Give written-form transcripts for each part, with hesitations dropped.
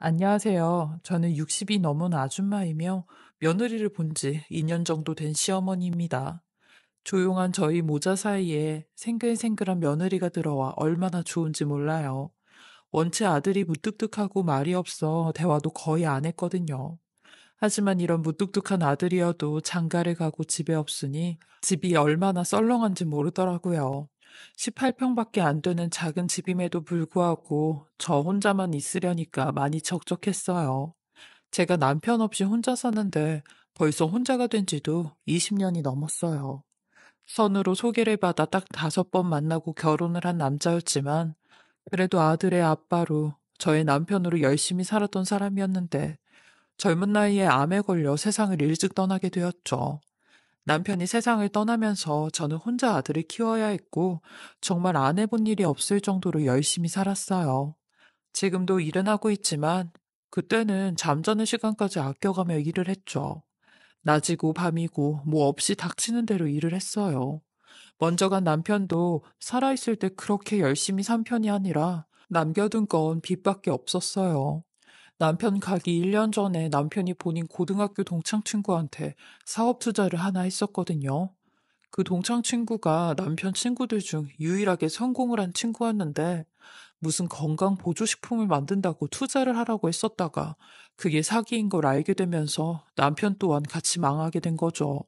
안녕하세요. 저는 60이 넘은 아줌마이며 며느리를 본 지 2년 정도 된 시어머니입니다. 조용한 저희 모자 사이에 생글생글한 며느리가 들어와 얼마나 좋은지 몰라요. 원체 아들이 무뚝뚝하고 말이 없어 대화도 거의 안 했거든요. 하지만 이런 무뚝뚝한 아들이어도 장가를 가고 집에 없으니 집이 얼마나 썰렁한지 모르더라고요. 18평밖에 안 되는 작은 집임에도 불구하고 저 혼자만 있으려니까 많이 적적했어요. 제가 남편 없이 혼자 사는데 벌써 혼자가 된 지도 20년이 넘었어요. 선으로 소개를 받아 딱 5번 만나고 결혼을 한 남자였지만 그래도 아들의 아빠로 저의 남편으로 열심히 살았던 사람이었는데 젊은 나이에 암에 걸려 세상을 일찍 떠나게 되었죠. 남편이 세상을 떠나면서 저는 혼자 아들을 키워야 했고, 정말 안 해본 일이 없을 정도로 열심히 살았어요. 지금도 일은 하고 있지만, 그때는 잠자는 시간까지 아껴가며 일을 했죠. 낮이고 밤이고 뭐 없이 닥치는 대로 일을 했어요. 먼저 간 남편도 살아있을 때 그렇게 열심히 산 편이 아니라 남겨둔 건 빚밖에 없었어요. 남편 가기 1년 전에 남편이 본인 고등학교 동창 친구한테 사업 투자를 하나 했었거든요. 그 동창 친구가 남편 친구들 중 유일하게 성공을 한 친구였는데 무슨 건강 보조식품을 만든다고 투자를 하라고 했었다가 그게 사기인 걸 알게 되면서 남편 또한 같이 망하게 된 거죠.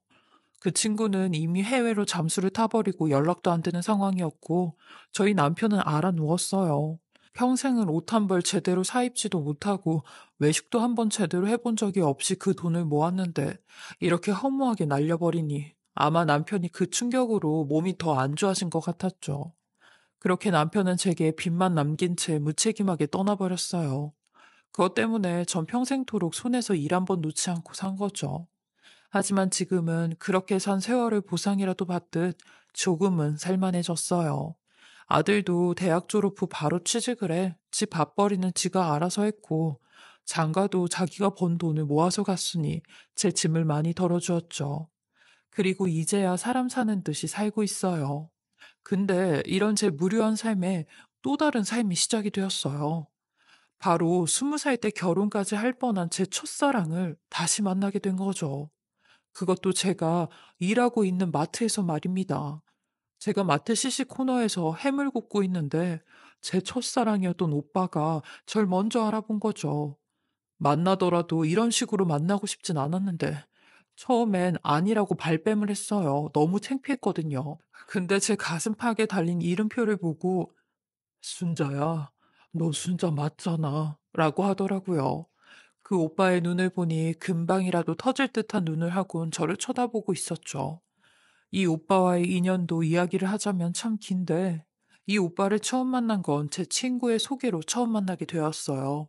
그 친구는 이미 해외로 잠수를 타버리고 연락도 안 되는 상황이었고 저희 남편은 알아 누웠어요. 평생을 옷 한 벌 제대로 사 입지도 못하고 외식도 한 번 제대로 해본 적이 없이 그 돈을 모았는데 이렇게 허무하게 날려버리니 아마 남편이 그 충격으로 몸이 더 안 좋아진 것 같았죠. 그렇게 남편은 제게 빚만 남긴 채 무책임하게 떠나버렸어요. 그것 때문에 전 평생토록 손에서 일 한 번 놓지 않고 산 거죠. 하지만 지금은 그렇게 산 세월을 보상이라도 받듯 조금은 살만해졌어요. 아들도 대학 졸업 후 바로 취직을 해 집 밥벌이는 지가 알아서 했고 장가도 자기가 번 돈을 모아서 갔으니 제 짐을 많이 덜어주었죠. 그리고 이제야 사람 사는 듯이 살고 있어요. 근데 이런 제 무료한 삶에 또 다른 삶이 시작이 되었어요. 바로 20살 때 결혼까지 할 뻔한 제 첫사랑을 다시 만나게 된 거죠. 그것도 제가 일하고 있는 마트에서 말입니다. 제가 마트 시식 코너에서 해물 굽고 있는데 제 첫사랑이었던 오빠가 절 먼저 알아본 거죠. 만나더라도 이런 식으로 만나고 싶진 않았는데 처음엔 아니라고 발뺌을 했어요. 너무 창피했거든요. 근데 제 가슴팍에 달린 이름표를 보고 순자야, 너 순자 맞잖아. 라고 하더라고요. 그 오빠의 눈을 보니 금방이라도 터질 듯한 눈을 하곤 저를 쳐다보고 있었죠. 이 오빠와의 인연도 이야기를 하자면 참 긴데, 이 오빠를 처음 만난 건 제 친구의 소개로 처음 만나게 되었어요.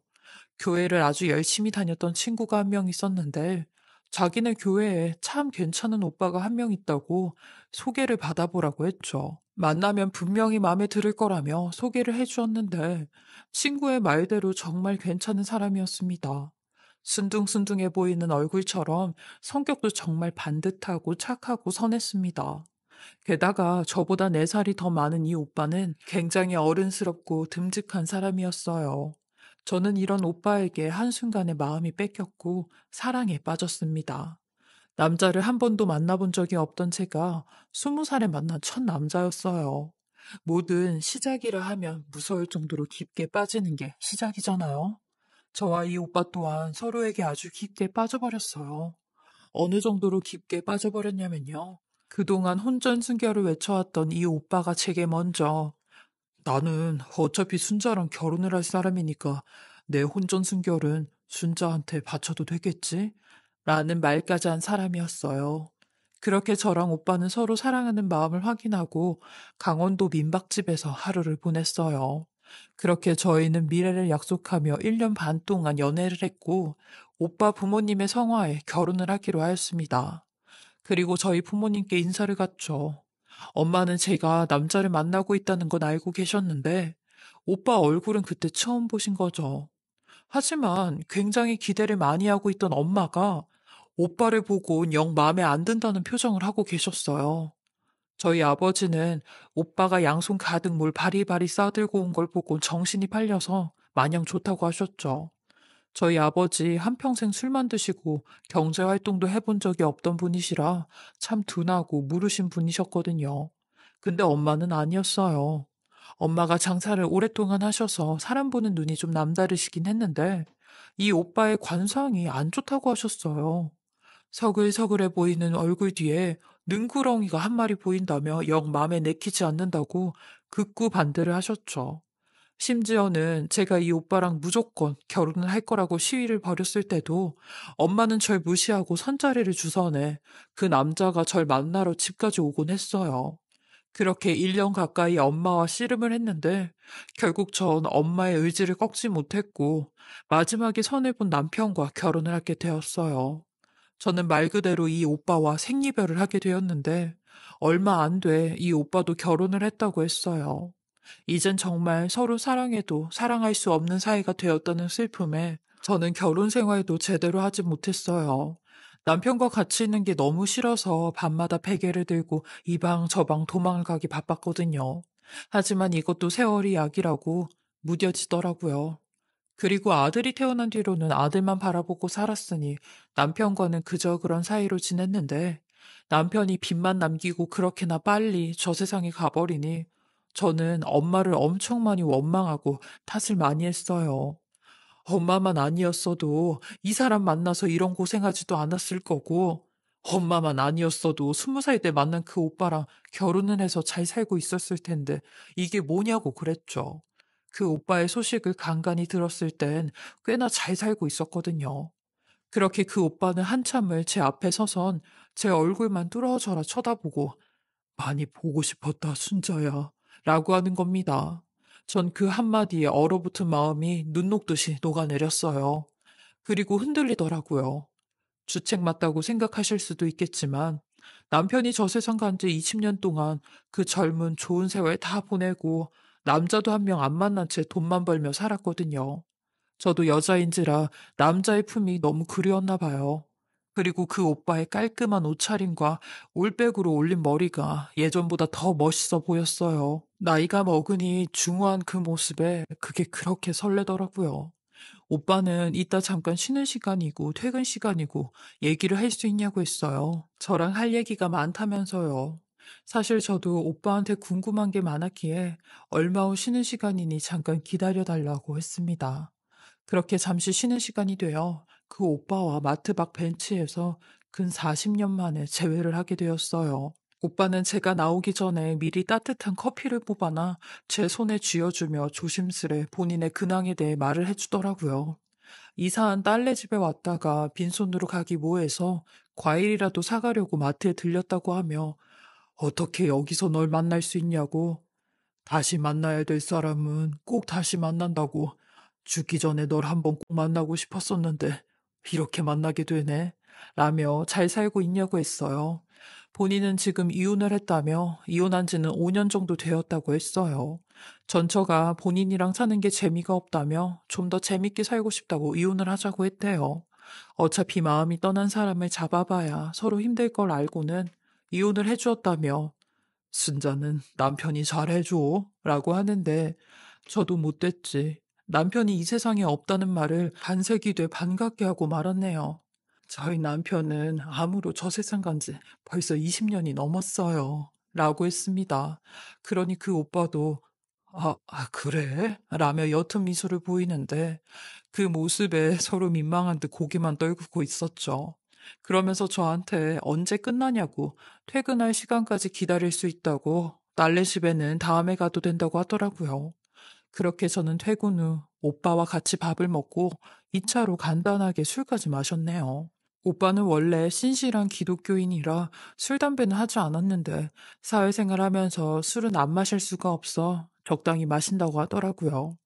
교회를 아주 열심히 다녔던 친구가 한 명 있었는데, 자기네 교회에 참 괜찮은 오빠가 한 명 있다고 소개를 받아보라고 했죠. 만나면 분명히 마음에 들을 거라며 소개를 해주었는데, 친구의 말대로 정말 괜찮은 사람이었습니다. 순둥순둥해 보이는 얼굴처럼 성격도 정말 반듯하고 착하고 선했습니다. 게다가 저보다 4살이 더 많은 이 오빠는 굉장히 어른스럽고 듬직한 사람이었어요. 저는 이런 오빠에게 한순간에 마음이 뺏겼고 사랑에 빠졌습니다. 남자를 한 번도 만나본 적이 없던 제가 20살에 만난 첫 남자였어요. 뭐든 시작이라 하면 무서울 정도로 깊게 빠지는 게 시작이잖아요. 저와 이 오빠 또한 서로에게 아주 깊게 빠져버렸어요. 어느 정도로 깊게 빠져버렸냐면요. 그동안 혼전순결을 외쳐왔던 이 오빠가 제게 먼저 나는 어차피 순자랑 결혼을 할 사람이니까 내 혼전순결은 순자한테 바쳐도 되겠지? 라는 말까지 한 사람이었어요. 그렇게 저랑 오빠는 서로 사랑하는 마음을 확인하고 강원도 민박집에서 하루를 보냈어요. 그렇게 저희는 미래를 약속하며 1년 반 동안 연애를 했고, 오빠 부모님의 성화에 결혼을 하기로 하였습니다. 그리고 저희 부모님께 인사를 갔죠. 엄마는 제가 남자를 만나고 있다는 건 알고 계셨는데, 오빠 얼굴은 그때 처음 보신 거죠. 하지만 굉장히 기대를 많이 하고 있던 엄마가 오빠를 보고 영 마음에 안 든다는 표정을 하고 계셨어요. 저희 아버지는 오빠가 양손 가득 물 바리바리 싸들고 온 걸 보고 정신이 팔려서 마냥 좋다고 하셨죠. 저희 아버지 한평생 술만 드시고 경제 활동도 해본 적이 없던 분이시라 참 둔하고 무르신 분이셨거든요. 근데 엄마는 아니었어요. 엄마가 장사를 오랫동안 하셔서 사람 보는 눈이 좀 남다르시긴 했는데 이 오빠의 관상이 안 좋다고 하셨어요. 서글서글해 보이는 얼굴 뒤에 능구렁이가 한 마리 보인다며 영 맘에 내키지 않는다고 극구 반대를 하셨죠. 심지어는 제가 이 오빠랑 무조건 결혼을 할 거라고 시위를 벌였을 때도 엄마는 절 무시하고 선자리를 주선해 그 남자가 절 만나러 집까지 오곤 했어요. 그렇게 1년 가까이 엄마와 씨름을 했는데 결국 전 엄마의 의지를 꺾지 못했고 마지막에 선을 본 남편과 결혼을 하게 되었어요. 저는 말 그대로 이 오빠와 생이별을 하게 되었는데 얼마 안 돼 이 오빠도 결혼을 했다고 했어요. 이젠 정말 서로 사랑해도 사랑할 수 없는 사이가 되었다는 슬픔에 저는 결혼 생활도 제대로 하지 못했어요. 남편과 같이 있는 게 너무 싫어서 밤마다 베개를 들고 이 방 저 방 도망을 가기 바빴거든요. 하지만 이것도 세월이 약이라고 무뎌지더라고요. 그리고 아들이 태어난 뒤로는 아들만 바라보고 살았으니 남편과는 그저 그런 사이로 지냈는데 남편이 빚만 남기고 그렇게나 빨리 저 세상에 가버리니 저는 엄마를 엄청 많이 원망하고 탓을 많이 했어요. 엄마만 아니었어도 이 사람 만나서 이런 고생하지도 않았을 거고, 엄마만 아니었어도 20살 때 만난 그 오빠랑 결혼을 해서 잘 살고 있었을 텐데, 이게 뭐냐고 그랬죠. 그 오빠의 소식을 간간히 들었을 땐 꽤나 잘 살고 있었거든요. 그렇게 그 오빠는 한참을 제 앞에 서선 제 얼굴만 뚫어져라 쳐다보고 많이 보고 싶었다, 순자야. 라고 하는 겁니다. 전 그 한마디에 얼어붙은 마음이 눈 녹듯이 녹아내렸어요. 그리고 흔들리더라고요. 주책 맞다고 생각하실 수도 있겠지만, 남편이 저 세상 간 지 20년 동안 그 젊은 좋은 세월 다 보내고, 남자도 한 명 안 만난 채 돈만 벌며 살았거든요. 저도 여자인지라 남자의 품이 너무 그리웠나 봐요. 그리고 그 오빠의 깔끔한 옷차림과 올백으로 올린 머리가 예전보다 더 멋있어 보였어요. 나이가 먹으니 중후한 그 모습에 그게 그렇게 설레더라고요. 오빠는 이따 잠깐 쉬는 시간이고 퇴근 시간이고 얘기를 할 수 있냐고 했어요. 저랑 할 얘기가 많다면서요. 사실 저도 오빠한테 궁금한 게 많았기에 얼마 후 쉬는 시간이니 잠깐 기다려달라고 했습니다. 그렇게 잠시 쉬는 시간이 되어 그 오빠와 마트 밖 벤치에서 근 40년 만에 재회를 하게 되었어요. 오빠는 제가 나오기 전에 미리 따뜻한 커피를 뽑아놔 제 손에 쥐어주며 조심스레 본인의 근황에 대해 말을 해주더라고요. 이사한 딸네 집에 왔다가 빈손으로 가기 뭐해서 과일이라도 사가려고 마트에 들렸다고 하며 어떻게 여기서 널 만날 수 있냐고 다시 만나야 될 사람은 꼭 다시 만난다고 죽기 전에 널 한번 꼭 만나고 싶었었는데 이렇게 만나게 되네. 라며 잘 살고 있냐고 했어요. 본인은 지금 이혼을 했다며 이혼한 지는 5년 정도 되었다고 했어요. 전처가 본인이랑 사는 게 재미가 없다며 좀 더 재밌게 살고 싶다고 이혼을 하자고 했대요. 어차피 마음이 떠난 사람을 잡아봐야 서로 힘들 걸 알고는 이혼을 해주었다며 순자는 남편이 잘해줘 라고 하는데 저도 못됐지. 남편이 이 세상에 없다는 말을 반색이 돼 반갑게 하고 말았네요. 저희 남편은 암으로 저 세상 간지 벌써 20년이 넘었어요. 라고 했습니다. 그러니 그 오빠도 그래? 라며 옅은 미소를 보이는데 그 모습에 서로 민망한 듯 고개만 떨구고 있었죠. 그러면서 저한테 언제 끝나냐고 퇴근할 시간까지 기다릴 수 있다고 딸네 집에는 다음에 가도 된다고 하더라고요. 그렇게 저는 퇴근 후 오빠와 같이 밥을 먹고 2차로 간단하게 술까지 마셨네요. 오빠는 원래 신실한 기독교인이라 술, 담배는 하지 않았는데 사회생활 하면서 술은 안 마실 수가 없어 적당히 마신다고 하더라고요.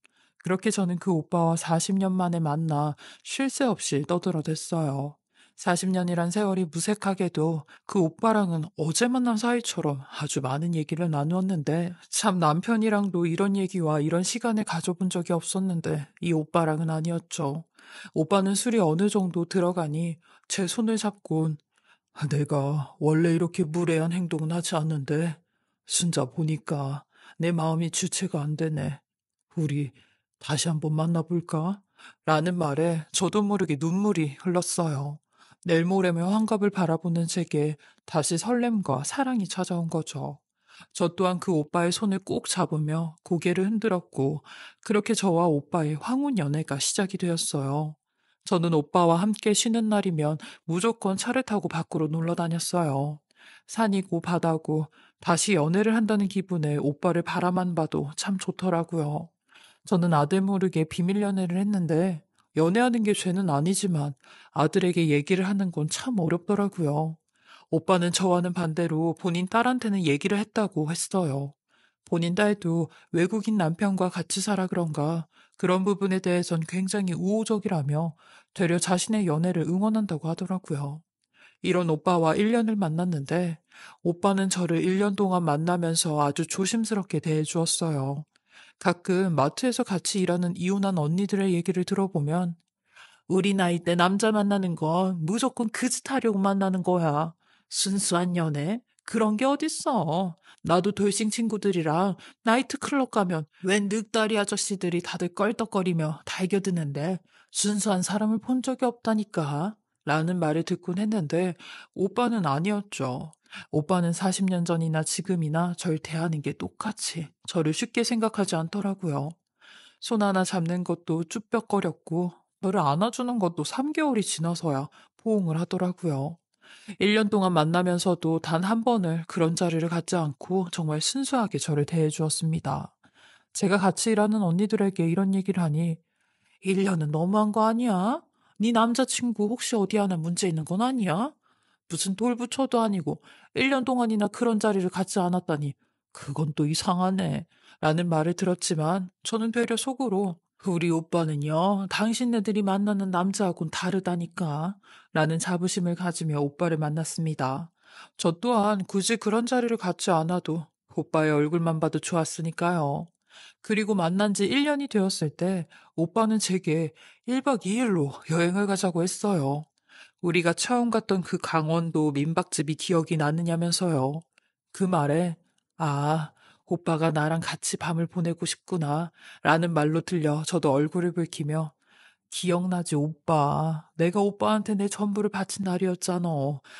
그렇게 저는 그 오빠와 40년 만에 만나 쉴 새 없이 떠들어댔어요. 40년이란 세월이 무색하게도 그 오빠랑은 어제 만난 사이처럼 아주 많은 얘기를 나누었는데 참 남편이랑도 이런 얘기와 이런 시간을 가져본 적이 없었는데 이 오빠랑은 아니었죠. 오빠는 술이 어느 정도 들어가니 제 손을 잡곤 내가 원래 이렇게 무례한 행동은 하지 않는데 순자 보니까 내 마음이 주체가 안 되네. 우리 다시 한번 만나볼까? 라는 말에 저도 모르게 눈물이 흘렀어요. 내일 모레면 환갑을 바라보는 제게 다시 설렘과 사랑이 찾아온 거죠. 저 또한 그 오빠의 손을 꼭 잡으며 고개를 흔들었고, 그렇게 저와 오빠의 황혼 연애가 시작이 되었어요. 저는 오빠와 함께 쉬는 날이면 무조건 차를 타고 밖으로 놀러 다녔어요. 산이고 바다고 다시 연애를 한다는 기분에 오빠를 바라만 봐도 참 좋더라고요. 저는 아들 모르게 비밀 연애를 했는데, 연애하는 게 죄는 아니지만 아들에게 얘기를 하는 건 참 어렵더라고요. 오빠는 저와는 반대로 본인 딸한테는 얘기를 했다고 했어요. 본인 딸도 외국인 남편과 같이 살아 그런가 그런 부분에 대해선 굉장히 우호적이라며 되려 자신의 연애를 응원한다고 하더라고요. 이런 오빠와 1년을 만났는데, 오빠는 저를 1년 동안 만나면서 아주 조심스럽게 대해주었어요. 가끔 마트에서 같이 일하는 이혼한 언니들의 얘기를 들어보면, 우리 나이 때 남자 만나는 건 무조건 그 짓 하려고 만나는 거야. 순수한 연애? 그런 게 어딨어. 나도 돌싱 친구들이랑 나이트 클럽 가면 웬 늑다리 아저씨들이 다들 껄떡거리며 달겨드는데 순수한 사람을 본 적이 없다니까. 라는 말을 듣곤 했는데 오빠는 아니었죠. 오빠는 40년 전이나 지금이나 절 대하는 게 똑같이 저를 쉽게 생각하지 않더라고요. 손 하나 잡는 것도 쭈뼛거렸고, 저를 안아주는 것도 3개월이 지나서야 포옹을 하더라고요. 1년 동안 만나면서도 단 한 번을 그런 자리를 갖지 않고 정말 순수하게 저를 대해주었습니다. 제가 같이 일하는 언니들에게 이런 얘기를 하니, 1년은 너무한 거 아니야? 네 남자친구 혹시 어디 하나 문제 있는 건 아니야? 무슨 돌부처도 아니고 1년 동안이나 그런 자리를 갖지 않았다니 그건 또 이상하네. 라는 말을 들었지만 저는 되려 속으로 우리 오빠는요, 당신네들이 만나는 남자하고는 다르다니까. 라는 자부심을 가지며 오빠를 만났습니다. 저 또한 굳이 그런 자리를 갖지 않아도 오빠의 얼굴만 봐도 좋았으니까요. 그리고 만난 지 1년이 되었을 때 오빠는 제게 1박 2일로 여행을 가자고 했어요. 우리가 처음 갔던 그 강원도 민박집이 기억이 나느냐면서요. 그 말에, 아, 오빠가 나랑 같이 밤을 보내고 싶구나, 라는 말로 들려 저도 얼굴을 붉히며, 기억나지, 오빠. 내가 오빠한테 내 전부를 바친 날이었잖아.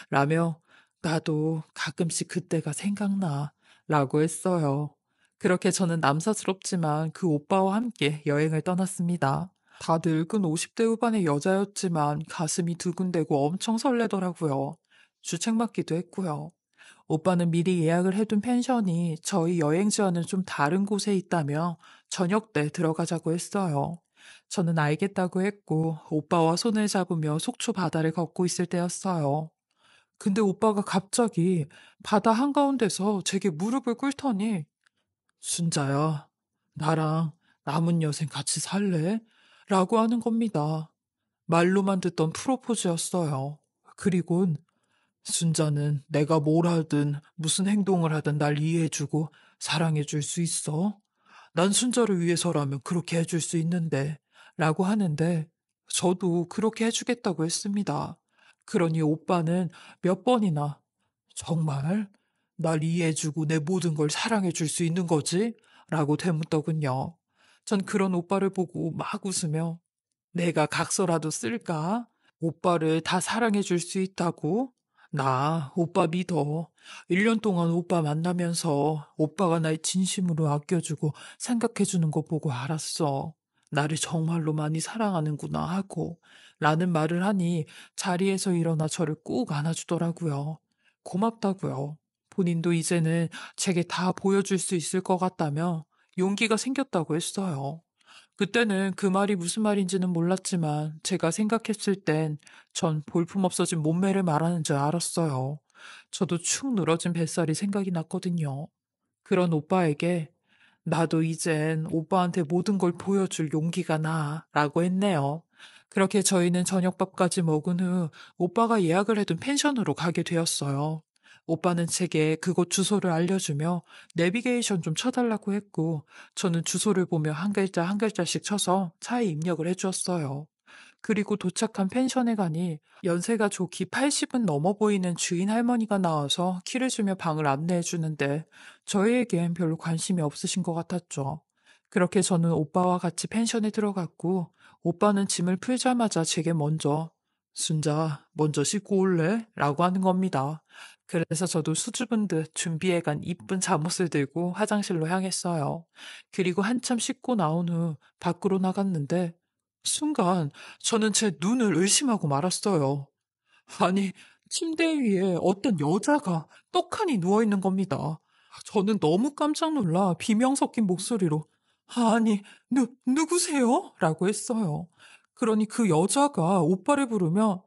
라며, 나도 가끔씩 그때가 생각나. 라고 했어요. 그렇게 저는 남사스럽지만 그 오빠와 함께 여행을 떠났습니다. 다 늙은 50대 후반의 여자였지만 가슴이 두근대고 엄청 설레더라고요. 주책맞기도 했고요. 오빠는 미리 예약을 해둔 펜션이 저희 여행지와는 좀 다른 곳에 있다며 저녁 때 들어가자고 했어요. 저는 알겠다고 했고 오빠와 손을 잡으며 속초 바다를 걷고 있을 때였어요. 근데 오빠가 갑자기 바다 한가운데서 제게 무릎을 꿇더니, 순자야, 나랑 남은 여생 같이 살래? 라고 하는 겁니다. 말로만 듣던 프로포즈였어요. 그리곤 순자는 내가 뭘 하든 무슨 행동을 하든 날 이해해주고 사랑해줄 수 있어. 난 순자를 위해서라면 그렇게 해줄 수 있는데 라고 하는데 저도 그렇게 해주겠다고 했습니다. 그러니 오빠는 몇 번이나 정말 날 이해해주고 내 모든 걸 사랑해줄 수 있는 거지? 라고 되묻더군요. 전 그런 오빠를 보고 막 웃으며 내가 각서라도 쓸까? 오빠를 다 사랑해 줄 수 있다고? 나 오빠 믿어. 1년 동안 오빠 만나면서 오빠가 날 진심으로 아껴주고 생각해 주는 거 보고 알았어. 나를 정말로 많이 사랑하는구나 하고 라는 말을 하니 자리에서 일어나 저를 꾹 안아주더라고요. 고맙다고요. 본인도 이제는 제게 다 보여줄 수 있을 것 같다며 용기가 생겼다고 했어요. 그때는 그 말이 무슨 말인지는 몰랐지만 제가 생각했을 땐 전 볼품없어진 몸매를 말하는 줄 알았어요. 저도 축 늘어진 뱃살이 생각이 났거든요. 그런 오빠에게 나도 이젠 오빠한테 모든 걸 보여줄 용기가 나 라고 했네요. 그렇게 저희는 저녁밥까지 먹은 후 오빠가 예약을 해둔 펜션으로 가게 되었어요. 오빠는 제게 그곳 주소를 알려주며 내비게이션 좀 쳐달라고 했고 저는 주소를 보며 한 글자 한 글자씩 쳐서 차에 입력을 해주었어요. 그리고 도착한 펜션에 가니 연세가 좋기 80은 넘어 보이는 주인 할머니가 나와서 키를 주며 방을 안내해 주는데 저희에겐 별로 관심이 없으신 것 같았죠. 그렇게 저는 오빠와 같이 펜션에 들어갔고, 오빠는 짐을 풀자마자 제게 먼저, 순자, 먼저 씻고 올래? 라고 하는 겁니다. 그래서 저도 수줍은 듯 준비해간 이쁜 잠옷을 들고 화장실로 향했어요. 그리고 한참 씻고 나온 후 밖으로 나갔는데, 순간 저는 제 눈을 의심하고 말았어요. 아니, 침대 위에 어떤 여자가 떡하니 누워있는 겁니다. 저는 너무 깜짝 놀라 비명 섞인 목소리로 아니, 누구세요? 라고 했어요. 그러니 그 여자가 오빠를 부르며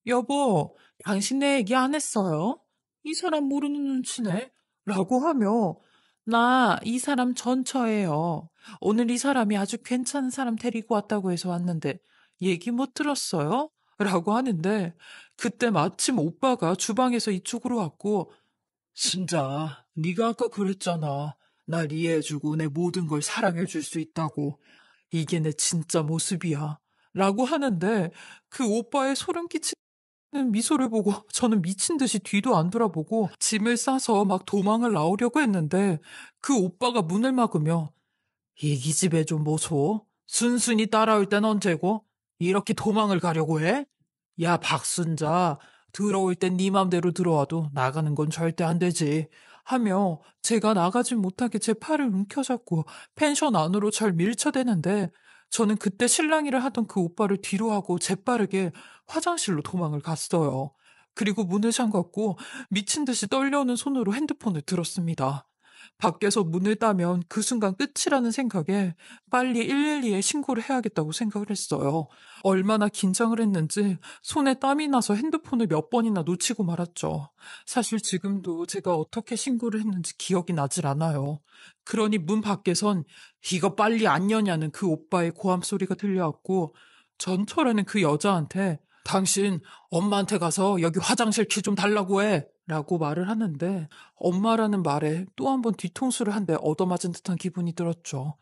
여보, 당신 내 얘기 안 했어요? 이 사람 모르는 눈치네? 라고 하며 나 이 사람 전처예요. 오늘 이 사람이 아주 괜찮은 사람 데리고 왔다고 해서 왔는데 얘기 못 들었어요? 라고 하는데 그때 마침 오빠가 주방에서 이쪽으로 왔고 순자, 네가 아까 그랬잖아. 날 이해해주고 내 모든 걸 사랑해줄 수 있다고. 이게 내 진짜 모습이야. 라고 하는데 그 오빠의 소름 끼치는 미소를 보고 저는 미친 듯이 뒤도 안 돌아보고 짐을 싸서 막 도망을 나오려고 했는데 그 오빠가 문을 막으며 이 기집애 좀 보소. 순순히 따라올 땐 언제고? 이렇게 도망을 가려고 해? 야, 박순자. 들어올 땐 네 맘대로 들어와도 나가는 건 절대 안 되지. 하며 제가 나가지 못하게 제 팔을 움켜잡고 펜션 안으로 절 밀쳐대는데 저는 그때 실랑이를 하던 그 오빠를 뒤로 하고 재빠르게 화장실로 도망을 갔어요. 그리고 문을 잠갔고 미친 듯이 떨려오는 손으로 핸드폰을 들었습니다. 밖에서 문을 따면 그 순간 끝이라는 생각에 빨리 112에 신고를 해야겠다고 생각을 했어요. 얼마나 긴장을 했는지 손에 땀이 나서 핸드폰을 몇 번이나 놓치고 말았죠. 사실 지금도 제가 어떻게 신고를 했는지 기억이 나질 않아요. 그러니 문 밖에선 이거 빨리 안 여냐는 그 오빠의 고함 소리가 들려왔고 전철에는 그 여자한테 당신 엄마한테 가서 여기 화장실 키 좀 달라고 해 라고 말을 하는데 엄마라는 말에 또 한 번 뒤통수를 한 대 얻어맞은 듯한 기분이 들었죠.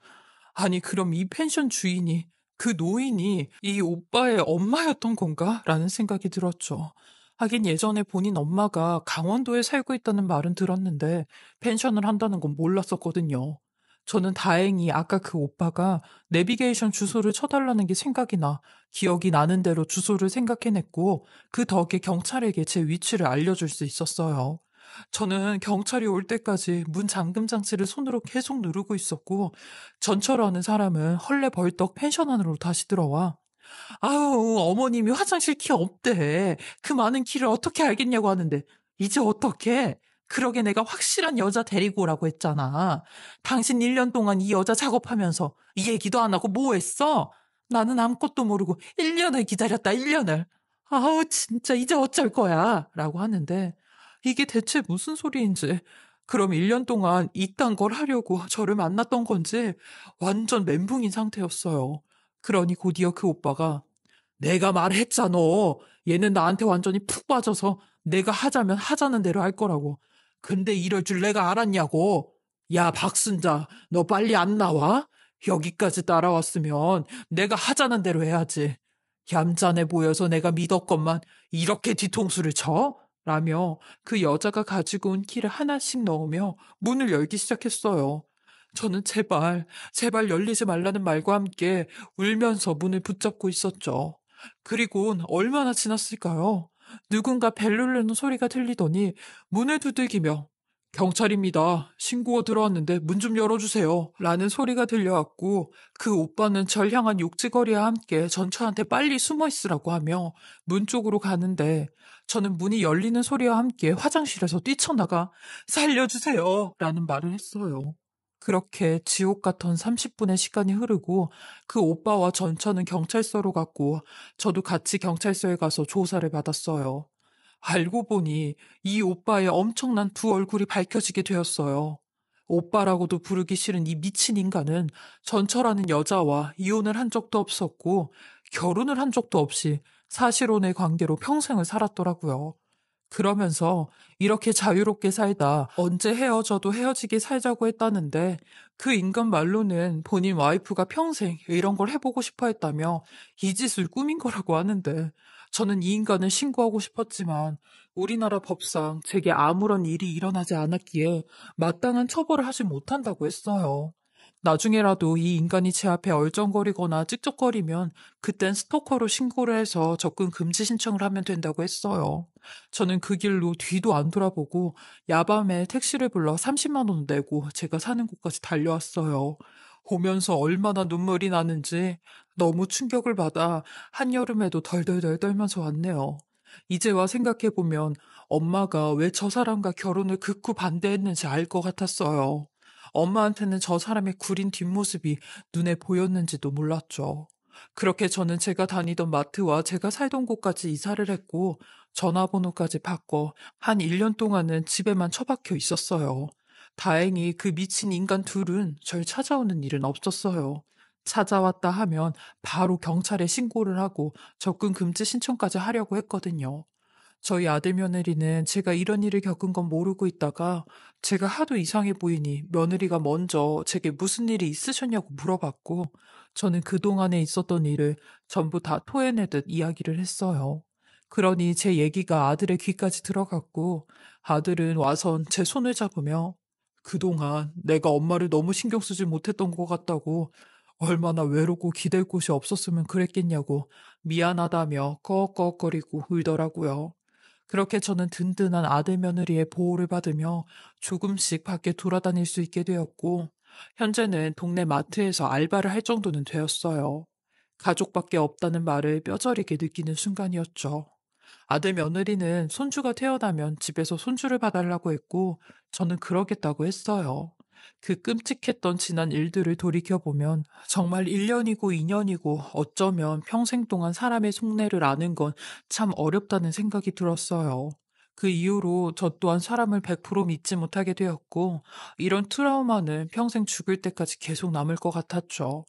아니 그럼 이 펜션 주인이 그 노인이 이 오빠의 엄마였던 건가? 라는 생각이 들었죠. 하긴 예전에 본인 엄마가 강원도에 살고 있다는 말은 들었는데 펜션을 한다는 건 몰랐었거든요. 저는 다행히 아까 그 오빠가 내비게이션 주소를 쳐달라는 게 생각이 나 기억이 나는 대로 주소를 생각해냈고 그 덕에 경찰에게 제 위치를 알려줄 수 있었어요. 저는 경찰이 올 때까지 문 잠금 장치를 손으로 계속 누르고 있었고 전철하는 사람은 헐레벌떡 펜션 안으로 다시 들어와 아우 어머님이 화장실 키 없대. 그 많은 키를 어떻게 알겠냐고 하는데 이제 어떻게? 그러게 내가 확실한 여자 데리고 오라고 했잖아. 당신 1년 동안 이 여자 작업하면서 이 얘기도 안 하고 뭐 했어? 나는 아무것도 모르고 1년을 기다렸다 1년을. 아우 진짜 이제 어쩔 거야 라고 하는데 이게 대체 무슨 소리인지 그럼 1년 동안 이딴 걸 하려고 저를 만났던 건지 완전 멘붕인 상태였어요. 그러니 곧이어 그 오빠가 내가 말했잖아. 얘는 나한테 완전히 푹 빠져서 내가 하자면 하자는 대로 할 거라고. 근데 이럴 줄 내가 알았냐고. 야, 박순자, 너 빨리 안 나와? 여기까지 따라왔으면 내가 하자는 대로 해야지. 얌전해 보여서 내가 믿었건만 이렇게 뒤통수를 쳐? 라며 그 여자가 가지고 온 키를 하나씩 넣으며 문을 열기 시작했어요. 저는 제발 열리지 말라는 말과 함께 울면서 문을 붙잡고 있었죠. 그리곤 얼마나 지났을까요? 누군가 벨 누르는 소리가 들리더니 문을 두들기며 경찰입니다. 신고가 들어왔는데 문 좀 열어주세요. 라는 소리가 들려왔고 그 오빠는 절 향한 욕지거리와 함께 전처한테 빨리 숨어 있으라고 하며 문 쪽으로 가는데 저는 문이 열리는 소리와 함께 화장실에서 뛰쳐나가 살려주세요. 라는 말을 했어요. 그렇게 지옥 같던 30분의 시간이 흐르고 그 오빠와 전처는 경찰서로 갔고 저도 같이 경찰서에 가서 조사를 받았어요. 알고 보니 이 오빠의 엄청난 두 얼굴이 밝혀지게 되었어요. 오빠라고도 부르기 싫은 이 미친 인간은 전처라는 여자와 이혼을 한 적도 없었고 결혼을 한 적도 없이 사실혼의 관계로 평생을 살았더라고요. 그러면서 이렇게 자유롭게 살다 언제 헤어져도 헤어지게 살자고 했다는데 그 인간 말로는 본인 와이프가 평생 이런 걸 해보고 싶어 했다며 이 짓을 꾸민 거라고 하는데 저는 이 인간을 신고하고 싶었지만 우리나라 법상 제게 아무런 일이 일어나지 않았기에 마땅한 처벌을 하지 못한다고 했어요. 나중에라도 이 인간이 제 앞에 얼쩡거리거나 찝쩍거리면 그땐 스토커로 신고를 해서 접근 금지 신청을 하면 된다고 했어요. 저는 그 길로 뒤도 안 돌아보고 야밤에 택시를 불러 30만 원 내고 제가 사는 곳까지 달려왔어요. 오면서 얼마나 눈물이 나는지 너무 충격을 받아 한여름에도 덜덜덜 떨면서 왔네요. 이제와 생각해보면 엄마가 왜 저 사람과 결혼을 극구 반대했는지 알 것 같았어요. 엄마한테는 저 사람의 구린 뒷모습이 눈에 보였는지도 몰랐죠. 그렇게 저는 제가 다니던 마트와 제가 살던 곳까지 이사를 했고 전화번호까지 바꿔 한 1년 동안은 집에만 처박혀 있었어요. 다행히 그 미친 인간 둘은 절 찾아오는 일은 없었어요. 찾아왔다 하면 바로 경찰에 신고를 하고 접근 금지 신청까지 하려고 했거든요. 저희 아들 며느리는 제가 이런 일을 겪은 건 모르고 있다가 제가 하도 이상해 보이니 며느리가 먼저 제게 무슨 일이 있으셨냐고 물어봤고 저는 그동안에 있었던 일을 전부 다 토해내듯 이야기를 했어요. 그러니 제 얘기가 아들의 귀까지 들어갔고 아들은 와선 제 손을 잡으며 그동안 내가 엄마를 너무 신경 쓰지 못했던 것 같다고 얼마나 외롭고 기댈 곳이 없었으면 그랬겠냐고 미안하다며 꺽꺽거리고 울더라고요. 그렇게 저는 든든한 아들 며느리의 보호를 받으며 조금씩 밖에 돌아다닐 수 있게 되었고, 현재는 동네 마트에서 알바를 할 정도는 되었어요. 가족밖에 없다는 말을 뼈저리게 느끼는 순간이었죠. 아들 며느리는 손주가 태어나면 집에서 손주를 봐달라고 했고, 저는 그러겠다고 했어요. 그 끔찍했던 지난 일들을 돌이켜보면 정말 1년이고 2년이고 어쩌면 평생 동안 사람의 속내를 아는 건 참 어렵다는 생각이 들었어요. 그 이후로 저 또한 사람을 100% 믿지 못하게 되었고, 이런 트라우마는 평생 죽을 때까지 계속 남을 것 같았죠.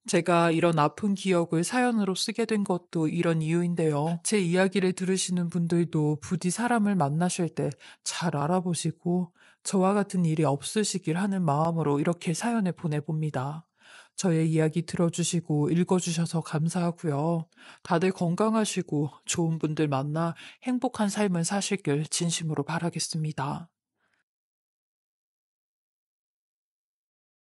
제가 이런 아픈 기억을 사연으로 쓰게 된 것도 이런 이유인데요. 제 이야기를 들으시는 분들도 부디 사람을 만나실 때 잘 알아보시고 저와 같은 일이 없으시길 하는 마음으로 이렇게 사연을 보내봅니다. 저의 이야기 들어주시고 읽어주셔서 감사하고요. 다들 건강하시고 좋은 분들 만나 행복한 삶을 사시길 진심으로 바라겠습니다.